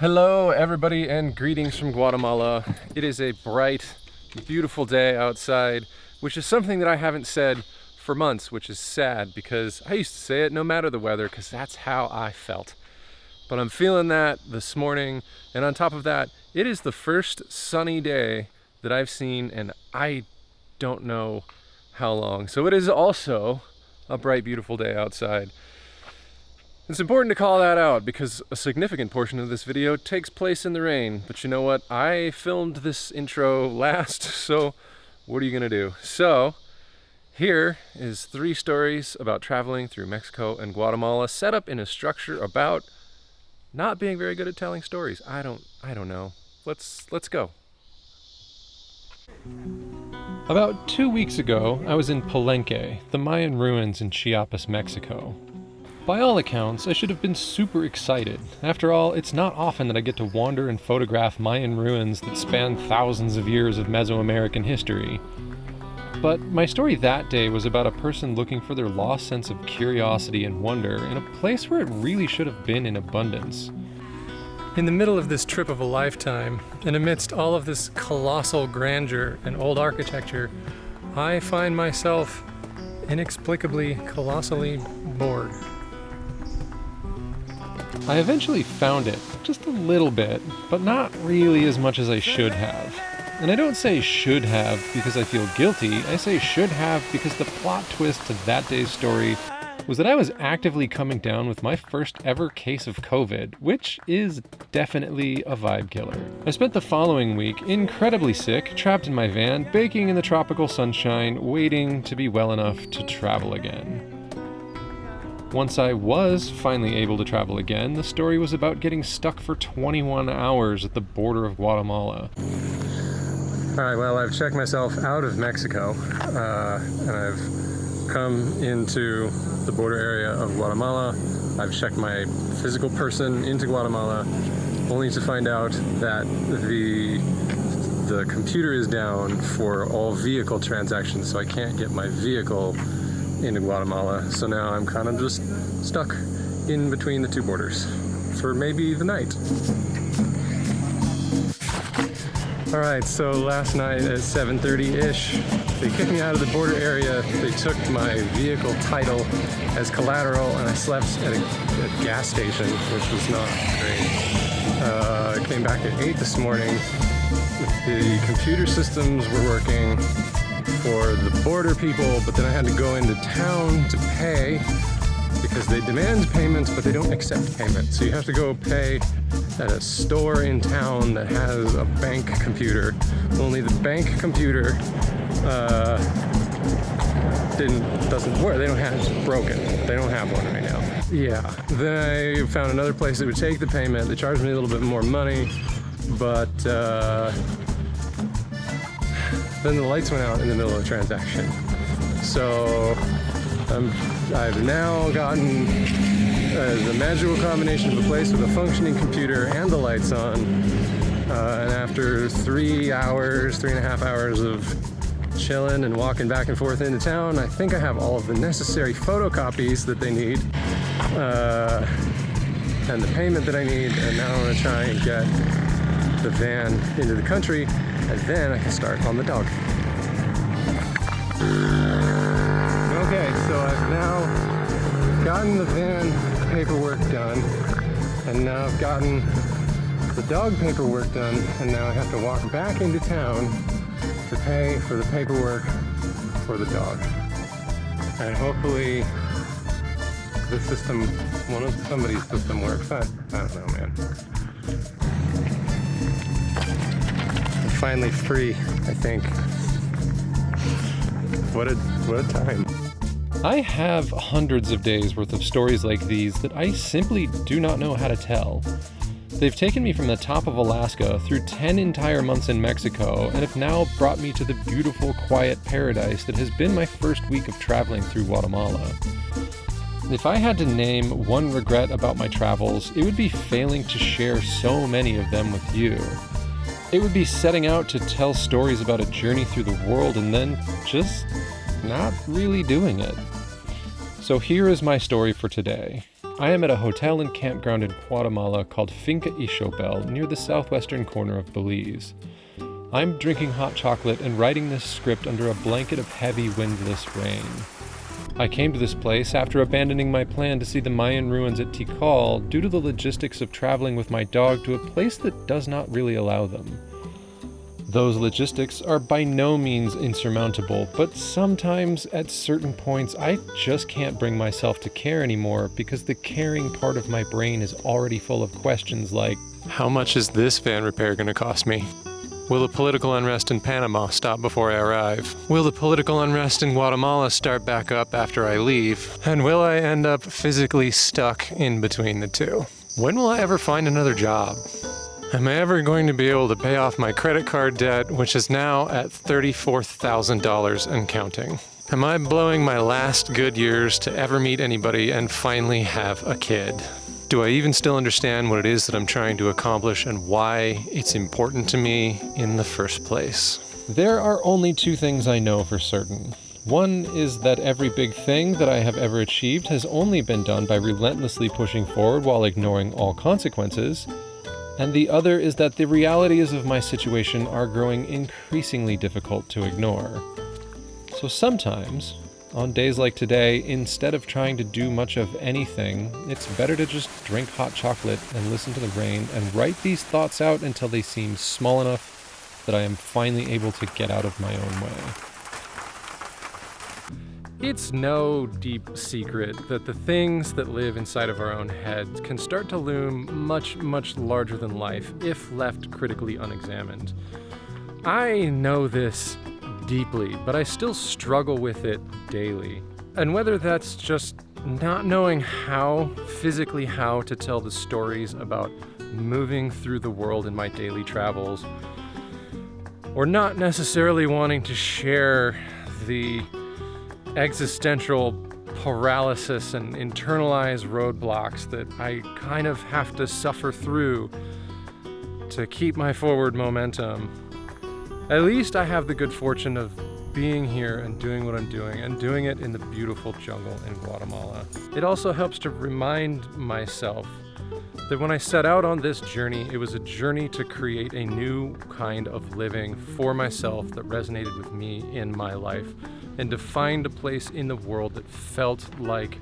Hello everybody and greetings from Guatemala. It is a bright, beautiful day outside, which is something that I haven't said for months, which is sad because I used to say it no matter the weather because that's how I felt. But I'm feeling that this morning, and on top of that, it is the first sunny day that I've seen and I don't know how long. So it is also a bright, beautiful day outside. It's important to call that out because a significant portion of this video takes place in the rain. But you know what? I filmed this intro last, so what are you gonna do? So here is 3 stories about traveling through Mexico and Guatemala, set up in a structure about not being very good at telling stories. I don't know. Let's go. About 2 weeks ago, I was in Palenque, the Mayan ruins in Chiapas, Mexico. By all accounts, I should have been super excited. After all, it's not often that I get to wander and photograph Mayan ruins that span thousands of years of Mesoamerican history. But my story that day was about a person looking for their lost sense of curiosity and wonder in a place where it really should have been in abundance. In the middle of this trip of a lifetime, and amidst all of this colossal grandeur and old architecture, I find myself inexplicably, colossally bored. I eventually found it, just a little bit, but not really as much as I should have. And I don't say should have because I feel guilty, I say should have because the plot twist to that day's story was that I was actively coming down with my first ever case of COVID, which is definitely a vibe killer. I spent the following week incredibly sick, trapped in my van, baking in the tropical sunshine, waiting to be well enough to travel again. Once I was finally able to travel again, the story was about getting stuck for 21 hours at the border of Guatemala. Alright, well, I've checked myself out of Mexico, and I've come into the border area of Guatemala. I've checked my physical person into Guatemala, only to find out that the computer is down for all vehicle transactions, so I can't get my vehicle into Guatemala. So now I'm kind of just stuck in between the 2 borders for maybe the night. Alright, so last night at 7:30-ish, they kicked me out of the border area. They took my vehicle title as collateral, and I slept at a gas station, which was not great. I came back at 8 this morning. The computer systems were working for the border people, but then I had to go into town to pay because they demand payment, but they don't accept payment. So you have to go pay at a store in town that has a bank computer. Only the bank computer doesn't work. It's broken. They don't have one right now. Yeah. Then I found another place that would take the payment. They charged me a little bit more money, but then the lights went out in the middle of the transaction. So I've now gotten the magical combination of a place with a functioning computer and the lights on. And after 3.5 hours of chilling and walking back and forth into town, I think I have all of the necessary photocopies that they need, and the payment that I need, and now I'm gonna try and get the van into the country, and then I can start on the dog. Okay, so I've now gotten the van paperwork done, and now I've gotten the dog paperwork done, and now I have to walk back into town to pay for the paperwork for the dog. And hopefully the system, somebody's system works. I don't know, man. Finally free, I think. What a time. I have hundreds of days worth of stories like these that I simply do not know how to tell. They've taken me from the top of Alaska through 10 entire months in Mexico and have now brought me to the beautiful, quiet paradise that has been my first week of traveling through Guatemala. If I had to name one regret about my travels, it would be failing to share so many of them with you. It would be setting out to tell stories about a journey through the world and then just not really doing it. So here is my story for today. I am at a hotel and campground in Guatemala called Finca Ixobel near the southwestern corner of Belize. I'm drinking hot chocolate and writing this script under a blanket of heavy windless rain. I came to this place after abandoning my plan to see the Mayan ruins at Tikal due to the logistics of traveling with my dog to a place that does not really allow them. Those logistics are by no means insurmountable, but sometimes at certain points I just can't bring myself to care anymore because the caring part of my brain is already full of questions like, how much is this van repair going to cost me? Will the political unrest in Panama stop before I arrive? Will the political unrest in Guatemala start back up after I leave? And will I end up physically stuck in between the two? When will I ever find another job? Am I ever going to be able to pay off my credit card debt, which is now at $34,000 and counting? Am I blowing my last good years to ever meet anybody and finally have a kid? Do I even still understand what it is that I'm trying to accomplish and why it's important to me in the first place? There are only two things I know for certain. One is that every big thing that I have ever achieved has only been done by relentlessly pushing forward while ignoring all consequences. And the other is that the realities of my situation are growing increasingly difficult to ignore. So sometimes, on days like today, instead of trying to do much of anything, it's better to just drink hot chocolate and listen to the rain and write these thoughts out until they seem small enough that I am finally able to get out of my own way. It's no deep secret that the things that live inside of our own heads can start to loom much, much larger than life if left critically unexamined. I know this deeply, but I still struggle with it daily. And whether that's just not knowing physically how to tell the stories about moving through the world in my daily travels, or not necessarily wanting to share the existential paralysis and internalized roadblocks that I kind of have to suffer through to keep my forward momentum. At least I have the good fortune of being here and doing what I'm doing, and doing it in the beautiful jungle in Guatemala. It also helps to remind myself that when I set out on this journey, it was a journey to create a new kind of living for myself that resonated with me in my life, and to find a place in the world that felt like,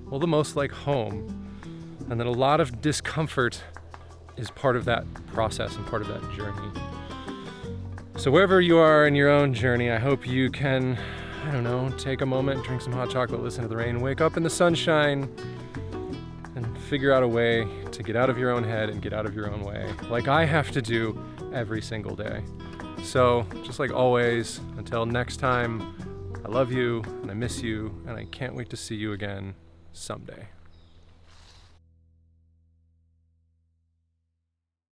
well, the most like home, and that a lot of discomfort is part of that process and part of that journey. So wherever you are in your own journey, I hope you can, take a moment, drink some hot chocolate, listen to the rain, wake up in the sunshine, and figure out a way to get out of your own head and get out of your own way, like I have to do every single day. So, just like always, until next time, I love you, and I miss you, and I can't wait to see you again someday.